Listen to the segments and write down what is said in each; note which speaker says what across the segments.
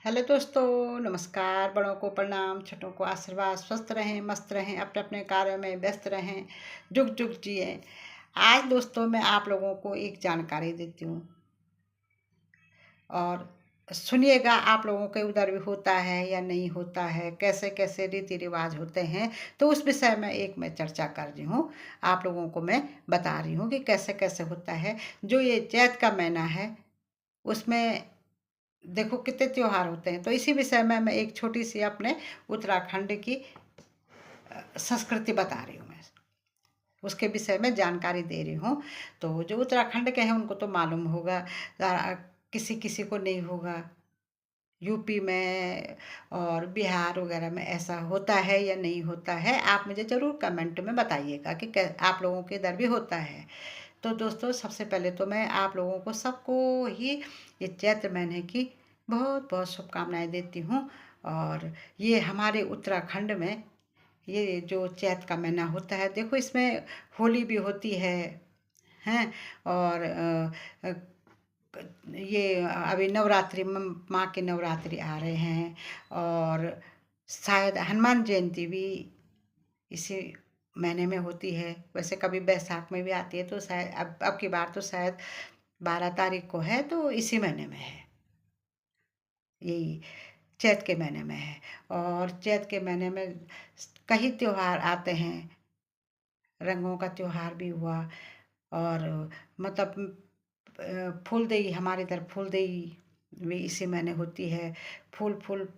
Speaker 1: Hello दोस्तों, नमस्कार। बड़ों को प्रणाम, छोटों को आशीर्वाद। स्वस्थ रहें, मस्त रहें, अपने अपने कार्यों में व्यस्त रहें, जुग जुग जिए। आज दोस्तों मैं आप लोगों को एक जानकारी देती हूँ और सुनिएगा। आप लोगों के उधर भी होता है या नहीं होता है, कैसे कैसे रीति रिवाज होते हैं, तो उस विषय में मैं चर्चा कर रही हूँ। आप लोगों को मैं बता रही हूँ कि कैसे कैसे होता है। जो ये चैत का महीना है उसमें देखो कितने त्योहार होते हैं, तो इसी विषय में मैं एक छोटी सी अपने उत्तराखंड की संस्कृति बता रही हूँ। मैं उसके विषय में जानकारी दे रही हूँ। तो जो उत्तराखंड के हैं उनको तो मालूम होगा, किसी किसी को नहीं होगा। यूपी में और बिहार वगैरह में ऐसा होता है या नहीं होता है, आप मुझे ज़रूर कमेंट में बताइएगा कि आप लोगों के इधर भी होता है। तो दोस्तों सबसे पहले तो मैं आप लोगों को सबको ही ये चैत्र महीने की बहुत बहुत शुभकामनाएं देती हूँ। और ये हमारे उत्तराखंड में ये जो चैत्र का महीना होता है, देखो इसमें होली भी होती है हैं। और ये अभी नवरात्रि माँ के नवरात्रि आ रहे हैं, और शायद हनुमान जयंती भी इसी महीने में होती है। वैसे कभी बैसाख में भी आती है, तो शायद अब की बार तो शायद 12 तारीख को है, तो इसी महीने में है। यही चैत के महीने में है। और चैत के महीने में कई त्योहार आते हैं। रंगों का त्योहार भी हुआ, और मतलब फूलदेई, हमारे इधर फूलदेई भी इसी महीने होती है। फूल फूल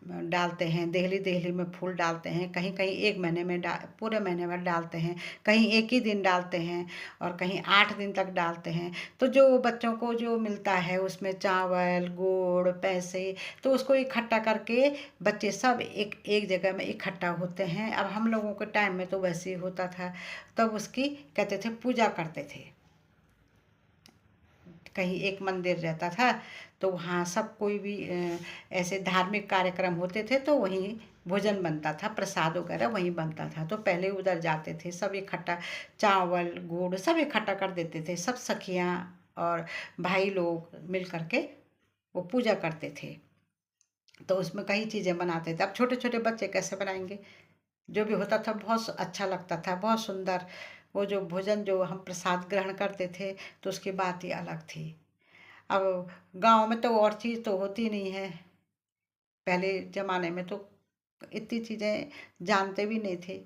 Speaker 1: डालते हैं, देहली देहली में फूल डालते हैं। कहीं कहीं एक महीने में पूरे महीने में डालते हैं, कहीं एक ही दिन डालते हैं, और कहीं 8 दिन तक डालते हैं। तो जो बच्चों को जो मिलता है उसमें चावल, गुड़, पैसे, तो उसको इकट्ठा करके बच्चे सब एक एक जगह में इकट्ठा होते हैं। अब हम लोगों के टाइम में तो वैसे ही होता था, तब उसकी कहते थे पूजा करते थे। कहीं एक मंदिर रहता था, तो वहाँ सब कोई भी ऐसे धार्मिक कार्यक्रम होते थे तो वहीं भोजन बनता था, प्रसाद वगैरह वहीं बनता था। तो पहले उधर जाते थे सब इकट्ठा, चावल गुड़ सब इकट्ठा कर देते थे, सब सखियाँ और भाई लोग मिल करके वो पूजा करते थे। तो उसमें कई चीज़ें बनाते थे। अब छोटे छोटे बच्चे कैसे बनाएंगे। जो भी होता था बहुत अच्छा लगता था, बहुत सुंदर। वो जो भोजन जो हम प्रसाद ग्रहण करते थे, तो उसकी बात ही अलग थी। अब गांव में तो और चीज़ तो होती नहीं है। पहले ज़माने में तो इतनी चीज़ें जानते भी नहीं थे।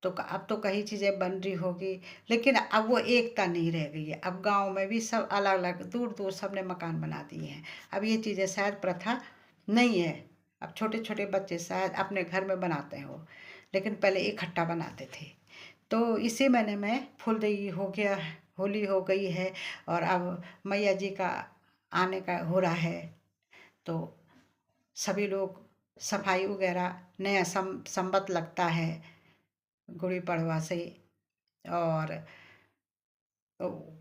Speaker 1: तो अब तो कई चीज़ें बन रही होगी, लेकिन अब वो एकता नहीं रह गई है। अब गांव में भी सब अलग अलग दूर दूर सबने मकान बना दिए हैं। अब ये चीज़ें शायद प्रथा नहीं है। अब छोटे छोटे बच्चे शायद अपने घर में बनाते हैं वो, लेकिन पहले इकट्ठा बनाते थे। तो इसी महीने में फुलदेई हो गया, होली हो गई है, और अब मैया जी का आने का हो रहा है। तो सभी लोग सफाई वगैरह, नया संवत लगता है गुड़ी पड़वा से। और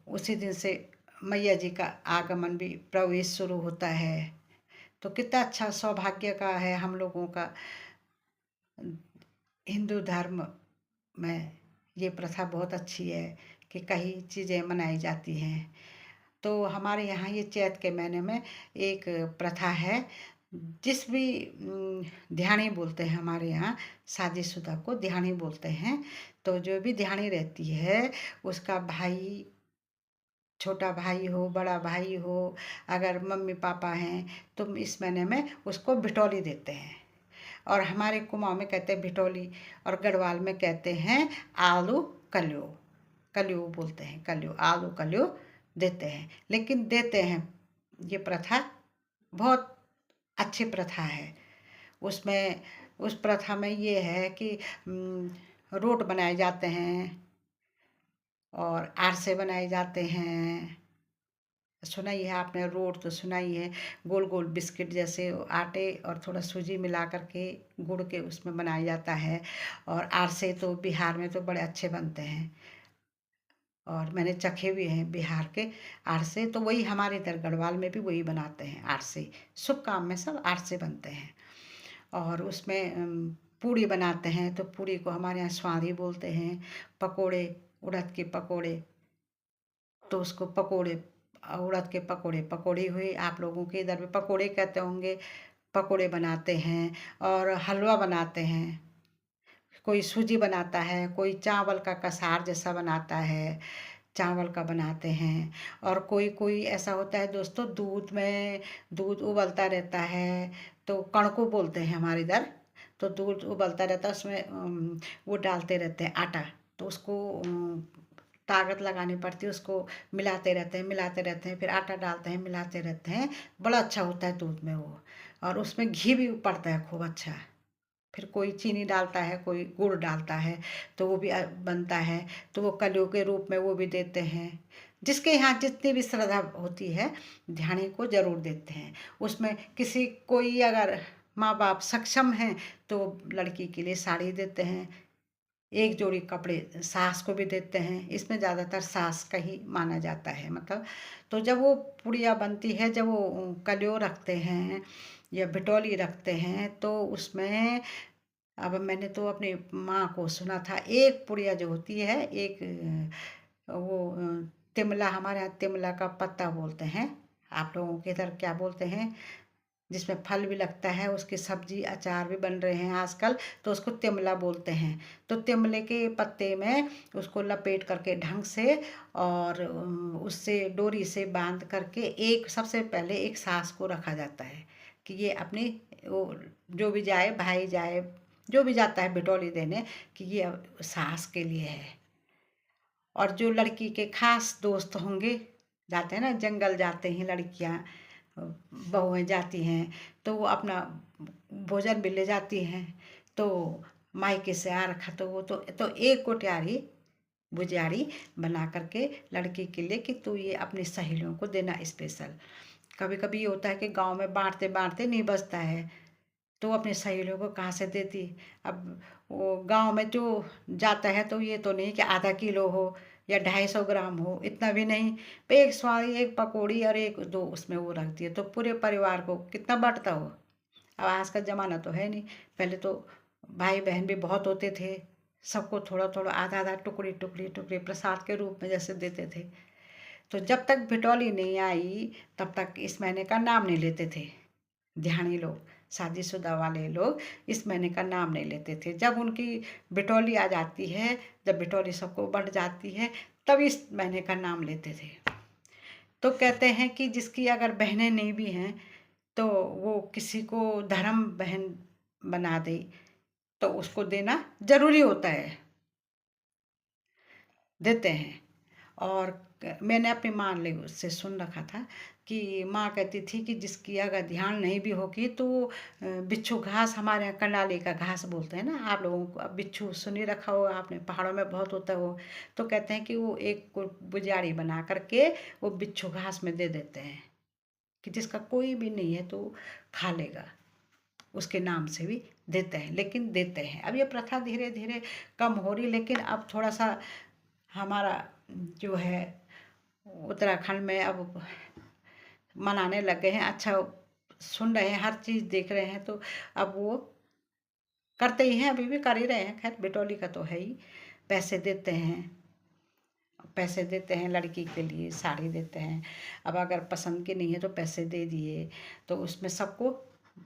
Speaker 1: उसी दिन से मैया जी का आगमन भी, प्रवेश शुरू होता है। तो कितना अच्छा सौभाग्य का है हम लोगों का। हिंदू धर्म में ये प्रथा बहुत अच्छी है कि कई चीज़ें मनाई जाती हैं। तो हमारे यहाँ ये चैत के महीने में एक प्रथा है। जिस भी ध्यानी बोलते हैं हमारे यहाँ, शादीशुदा को ध्यानी बोलते हैं। तो जो भी ध्यानी रहती है उसका भाई, छोटा भाई हो बड़ा भाई हो, अगर मम्मी पापा हैं, तो इस महीने में उसको बिटौली देते हैं। और हमारे कुमाऊँ में कहते हैं बिटौली, और गढ़वाल में कहते हैं आलू कल्यो। कल्यो बोलते हैं, कल्यो, आलू कल्यो देते हैं। लेकिन देते हैं, ये प्रथा बहुत अच्छी प्रथा है। उसमें उस प्रथा में ये है कि रोट बनाए जाते हैं और आरसे बनाए जाते हैं। सुना ही है आपने, रोट तो सुना ही है। गोल गोल बिस्किट जैसे आटे और थोड़ा सूजी मिला करके गुड़ के उसमें बनाया जाता है। और आरसे तो बिहार में तो बड़े अच्छे बनते हैं, और मैंने चखे भी हैं बिहार के आरसे। तो वही हमारे इधर गढ़वाल में भी वही बनाते हैं आरसे। शुभ काम में सब आरसे बनते हैं। और उसमें पूड़ी बनाते हैं, तो पूड़ी को हमारे यहाँ स्वादी बोलते हैं। पकोड़े, उड़द के पकोड़े, तो उसको पकोड़े उड़द के पकोड़े, पकौड़ी हुई, आप लोगों के इधर भी पकोड़े कहते होंगे, पकोड़े बनाते हैं। और हलवा बनाते हैं, कोई सूजी बनाता है, कोई चावल का कसार जैसा बनाता है, चावल का बनाते हैं। और कोई कोई ऐसा होता है दोस्तों, दूध में दूध उबलता रहता है, तो कणको बोलते हैं हमारे इधर। तो दूध उबलता रहता है, उसमें वो डालते रहते हैं आटा, तो उसको ताकत लगानी पड़ती है, उसको मिलाते रहते हैं, फिर आटा डालते हैं, मिलाते रहते हैं। बड़ा अच्छा होता है दूध में वो। और उसमें घी भी पड़ता है खूब अच्छा। फिर कोई चीनी डालता है, कोई गुड़ डालता है, तो वो भी बनता है। तो वो कलियों के रूप में वो भी देते हैं। जिसके यहाँ जितनी भी श्रद्धा होती है, ध्यानी को जरूर देते हैं। उसमें किसी कोई अगर माँ बाप सक्षम हैं तो लड़की के लिए साड़ी देते हैं, एक जोड़ी कपड़े सास को भी देते हैं। इसमें ज़्यादातर सास का ही माना जाता है, मतलब। तो जब वो पुड़िया बनती है, जब वो कलियों रखते हैं या बिटौली रखते हैं, तो उसमें अब मैंने तो अपनी माँ को सुना था, एक पुड़िया जो होती है, एक वो तिमला, हमारे यहाँ तिमला का पत्ता बोलते हैं, आप लोगों के इधर क्या बोलते हैं, जिसमें फल भी लगता है, उसकी सब्जी अचार भी बन रहे हैं आजकल, तो उसको तिमला बोलते हैं। तो तिमले के पत्ते में उसको लपेट करके ढंग से, और उससे डोरी से बांध करके एक सबसे पहले एक सास को रखा जाता है कि ये अपनी वो जो भी जाए, भाई जाए, जो भी जाता है बिटौली देने, कि ये सास के लिए है। और जो लड़की के खास दोस्त होंगे, जाते हैं ना, जंगल जाते हैं लड़कियां, बहुएं जाती हैं, तो वो अपना भोजन भी ले जाती हैं। तो मायके से आ रखा, तो वो तो एक कोट्यारी बुझियारी बना करके लड़की के लिए, कि तू ये अपनी सहेलियों को देना स्पेशल। कभी कभी ये होता है कि गांव में बांटते बांटते नहीं बचता है, तो वो अपनी सहेलियों को कहाँ से देती। अब वो गांव में जो जाता है, तो ये तो नहीं कि आधा किलो हो या 250 ग्राम हो, इतना भी नहीं। पे एक स्वारी, एक पकौड़ी और एक दो उसमें वो रख दिए, तो पूरे परिवार को कितना बांटता हो। अब आज का ज़माना तो है नहीं। पहले तो भाई बहन भी बहुत होते थे, सबको थोड़ा थोड़ा, आधा आधा, टुकड़ी टुकड़ी टुकड़ी प्रसाद के रूप में जैसे देते थे। तो जब तक बिटौली नहीं आई, तब तक इस महीने का नाम नहीं लेते थे ध्यानी लोग। शादीशुदा वाले लोग इस महीने का नाम नहीं लेते थे। जब उनकी बिटौली आ जाती है, जब बिटौली सबको बढ़ जाती है, तब इस महीने का नाम लेते थे। तो कहते हैं कि जिसकी अगर बहनें नहीं भी हैं, तो वो किसी को धर्म बहन बना दे, तो उसको देना जरूरी होता है, देते हैं। और मैंने अपनी माँ से सुन रखा था कि माँ कहती थी कि जिसकी अगर ध्यान नहीं भी होगी, तो बिच्छू घास, हमारे यहाँ कंडाली का घास बोलते हैं ना, आप लोगों को अब बिच्छू सुनी रखा होगा आपने, पहाड़ों में बहुत होता है वो। तो कहते हैं कि वो एक बुझाड़ी बना करके वो बिच्छू घास में दे देते हैं, कि जिसका कोई भी नहीं है तो खा लेगा, उसके नाम से भी देते हैं। लेकिन देते हैं। अब ये प्रथा धीरे धीरे कम हो रही, लेकिन अब थोड़ा सा हमारा जो है उत्तराखंड में अब मनाने लग गए हैं। अच्छा, सुन रहे हैं, हर चीज़ देख रहे हैं, तो अब वो करते ही हैं, अभी भी कर ही रहे हैं। खैर, बिटौली का तो है ही। पैसे देते हैं, पैसे देते हैं लड़की के लिए, साड़ी देते हैं। अब अगर पसंद की नहीं है तो पैसे दे दिए, तो उसमें सबको,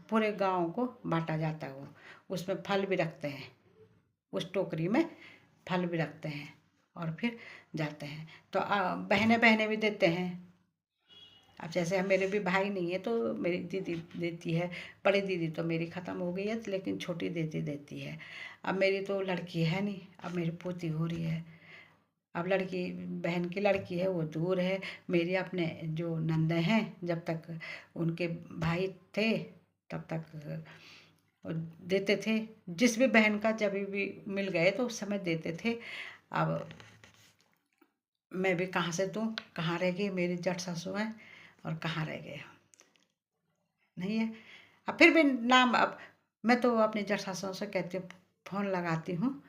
Speaker 1: पूरे गांव को बांटा जाता है। वो उसमें फल भी रखते हैं, उस टोकरी में फल भी रखते हैं, और फिर जाते हैं। तो बहनें बहनें भी देते हैं। अब जैसे मेरे भी भाई नहीं है, तो मेरी दीदी देती है। बड़ी दीदी तो मेरी ख़त्म हो गई है, लेकिन छोटी दीदी देती है। अब मेरी तो लड़की है नहीं, अब मेरी पोती हो रही है। अब लड़की, बहन की लड़की है, वो दूर है। मेरी अपने जो नंदे हैं, जब तक उनके भाई थे तब तक वो देते थे। जिस भी बहन का जब भी मिल गए तो उस समय देते थे। अब मैं भी कहाँ से दूँ, कहाँ रह गई मेरी जट सासू हैं, और कहाँ रह गए, नहीं है। अब फिर भी नाम, अब मैं तो अपनी जट सासुओं से कहती हूँ, फ़ोन लगाती हूँ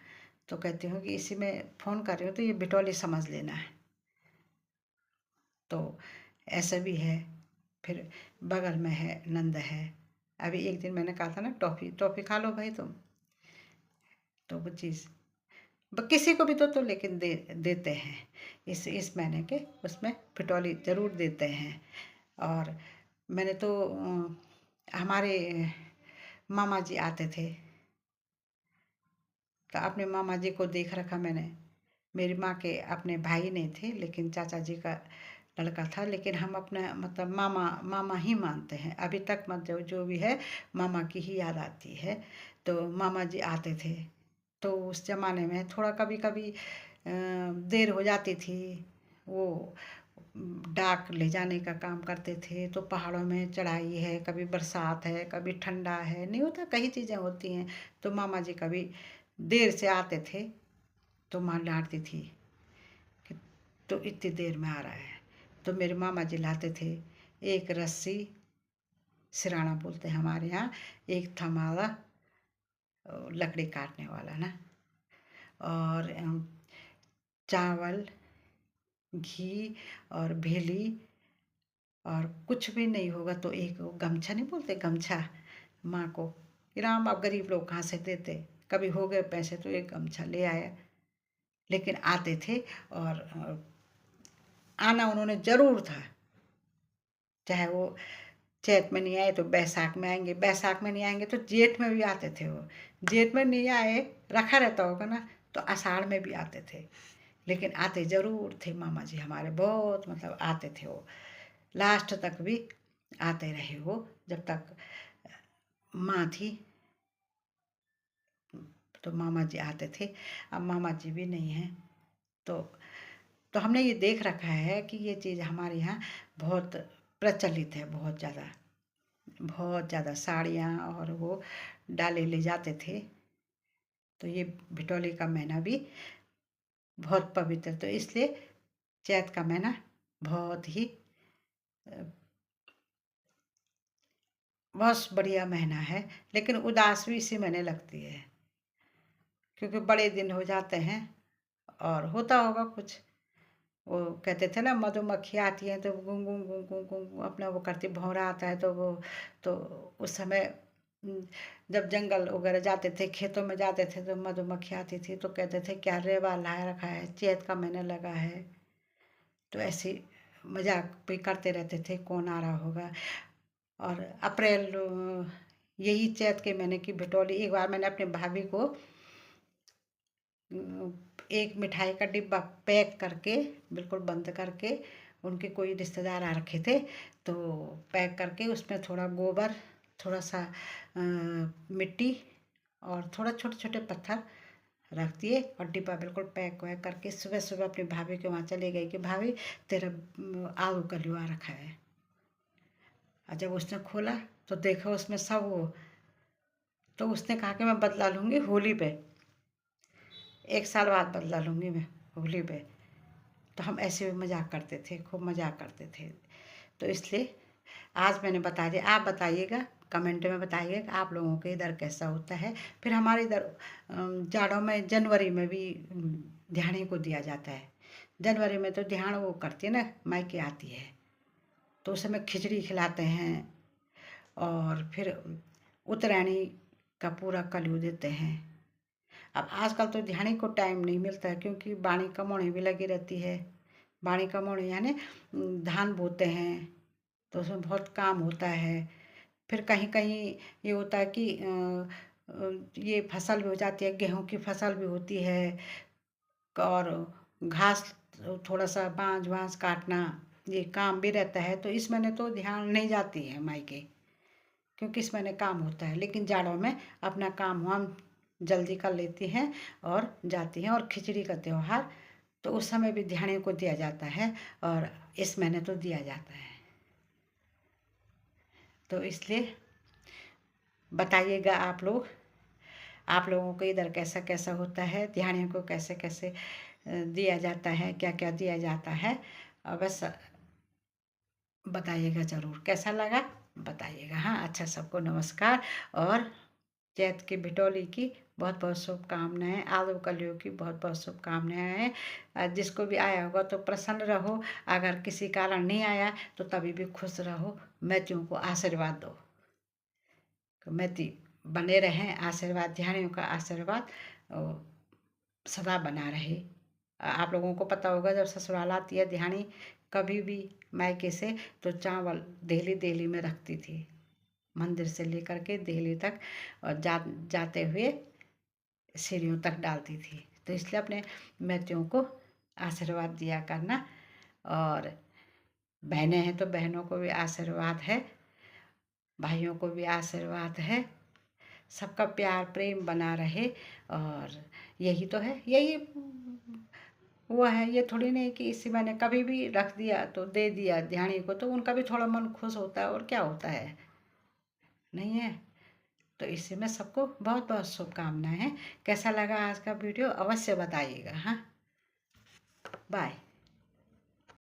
Speaker 1: तो कहती हूँ कि इसी में फ़ोन कर रही हूँ, तो ये बिटौली समझ लेना है। तो ऐसा भी है। फिर बगल में है, नंद है। अभी एक दिन मैंने कहा था ना, टॉफ़ी टॉफ़ी खा लो भाई तुम, तो वो चीज़ किसी को भी दो तो लेकिन देते हैं। इस महीने के उसमें बिटौली ज़रूर देते हैं। और मैंने तो हमारे मामा जी आते थे, तो अपने मामा जी को देख रखा मैंने। मेरी माँ के अपने भाई नहीं थे, लेकिन चाचा जी का लड़का था। लेकिन हम अपना मतलब मामा मामा ही मानते हैं अभी तक। मतलब जो भी है मामा की ही याद आती है। तो मामा जी आते थे, तो उस ज़माने में थोड़ा कभी कभी देर हो जाती थी। वो डाक ले जाने का काम करते थे, तो पहाड़ों में चढ़ाई है, कभी बरसात है, कभी ठंडा है, नहीं होता, कई चीज़ें होती हैं। तो मामा जी कभी देर से आते थे, तो माँ डांटती थी कि तो इतनी देर में आ रहा है। तो मेरे मामा जी लाते थे एक रस्सी, सिराना बोलते हैं हमारे यहाँ, एक थमावा, लकड़ी काटने वाला ना, और चावल, घी और भेली। और कुछ भी नहीं होगा तो एक वो गमछा, नहीं बोलते गमछा, माँ को कि राम आप गरीब लोग कहाँ से देते, कभी हो गए पैसे तो एक गमछा ले आया। लेकिन आते थे, और आना उन्होंने ज़रूर था। चाहे वो चैत में नहीं आए तो बैसाख में आएंगे, बैसाख में नहीं आएंगे तो जेठ में भी आते थे। वो जेठ में नहीं आए, रखा रहता होगा ना, तो आषाढ़ में भी आते थे। लेकिन आते ज़रूर थे मामा जी हमारे, बहुत मतलब आते थे वो। लास्ट तक भी आते रहे वो, जब तक माँ थी। तो मामा जी आते थे। अब मामा जी भी नहीं हैं, तो हमने ये देख रखा है कि ये चीज़ हमारे यहाँ बहुत प्रचलित है, बहुत ज़्यादा, बहुत ज़्यादा। साड़ियाँ और वो डाले ले जाते थे। तो ये बिटौली का महीना भी बहुत पवित्र, तो इसलिए चैत का महीना बहुत ही बहुत बढ़िया महीना है। लेकिन उदास भी इसी महीने लगती है, क्योंकि बड़े दिन हो जाते हैं और होता होगा कुछ। वो कहते थे ना, मधुमक्खी आती है तो गुं गुं गुं गुं गुं अपना वो करती, भौरा आता है तो वो, तो उस समय जब जंगल वगैरह जाते थे, खेतों में जाते थे, तो मधुमक्खी आती थी तो कहते थे क्या रेवा लाया रखा है, चैत का महीना लगा है। तो ऐसे मजाक भी करते रहते थे, कौन आ रहा होगा। और अप्रैल यही चैत के महीने की बिटौली, एक बार मैंने अपने भाभी को एक मिठाई का डिब्बा पैक करके, बिल्कुल बंद करके, उनके कोई रिश्तेदार आ रखे थे, तो पैक करके उसमें थोड़ा गोबर, थोड़ा सा मिट्टी और थोड़ा छोटे छोटे पत्थर रख दिए, और डिब्बा बिल्कुल पैक वैक करके सुबह सुबह अपनी भाभी के वहाँ चले गई कि भाभी तेरा आलू का लिवा रखा है। और जब उसने खोला तो देखा उसमें सब वो, तो उसने कहा कि मैं बदला लूँगी होली पे, 1 साल बाद बदला लूँगी मैं होली पे। तो हम ऐसे मजाक करते थे, खूब मजाक करते थे। तो इसलिए आज मैंने बता दिया। आप बताइएगा, कमेंट में बताइएगा आप लोगों के इधर कैसा होता है। फिर हमारे इधर जाड़ों में जनवरी में भी ध्यानी को दिया जाता है। जनवरी में तो ध्यान वो करती है ना, मायके आती है, तो उस समय खिचड़ी खिलाते हैं। और फिर उत्तरायणी का पूरा कलयू देते हैं। अब आजकल तो ध्यानी को टाइम नहीं मिलता है, क्योंकि बाणी कमौनी भी लगी रहती है। बाणी कमौनी यानी धान बोते हैं, तो उसमें बहुत काम होता है। फिर कहीं कहीं ये होता है कि ये फसल भी हो जाती है, गेहूं की फसल भी होती है। और घास, थोड़ा सा बांज वांज काटना, ये काम भी रहता है। तो इस महीने तो ध्यान नहीं जाती है मायके, क्योंकि इस महीने काम होता है। लेकिन जाड़ों में अपना काम हम जल्दी कर लेती हैं और जाती हैं। और खिचड़ी का त्योहार तो उस समय भी ध्यान को दिया जाता है, और इस महीने तो दिया जाता है। तो इसलिए बताइएगा आप लोग, आप लोगों को इधर कैसा कैसा होता है, ध्यानियों को कैसे कैसे दिया जाता है, क्या क्या दिया जाता है। और बस बताइएगा ज़रूर, कैसा लगा बताइएगा। हाँ, अच्छा, सबको नमस्कार। और चैत की बिटौली की बहुत बहुत शुभकामनाएं, आलू कलियों की बहुत बहुत शुभकामनाएं हैं। जिसको भी आया होगा तो प्रसन्न रहो, अगर किसी कारण नहीं आया तो तभी भी खुश रहो। मैत्रियों को आशीर्वाद दो, मैत्री बने रहें, आशीर्वाद, ध्यानियों का आशीर्वाद सदा बना रहे। आप लोगों को पता होगा, जब ससुराल आती है ध्यानी कभी भी मायके से, तो चावल देहली देहली में रखती थी, मंदिर से लेकर के देहली तक, और जाते हुए सीढ़ियों तक डालती थी। तो इसलिए अपने मैत्यों को आशीर्वाद दिया करना। और बहनें हैं तो बहनों को भी आशीर्वाद है, भाइयों को भी आशीर्वाद है, सबका प्यार प्रेम बना रहे। और यही तो है, यही वो है। ये थोड़ी नहीं कि इसी मैंने कभी भी रख दिया तो दे दिया ध्यानी को, तो उनका भी थोड़ा मन खुश होता है, और क्या होता है, नहीं है। तो इसी में सबको बहुत बहुत शुभकामनाएं हैं। कैसा लगा आज का वीडियो अवश्य बताइएगा। हाँ, बाय।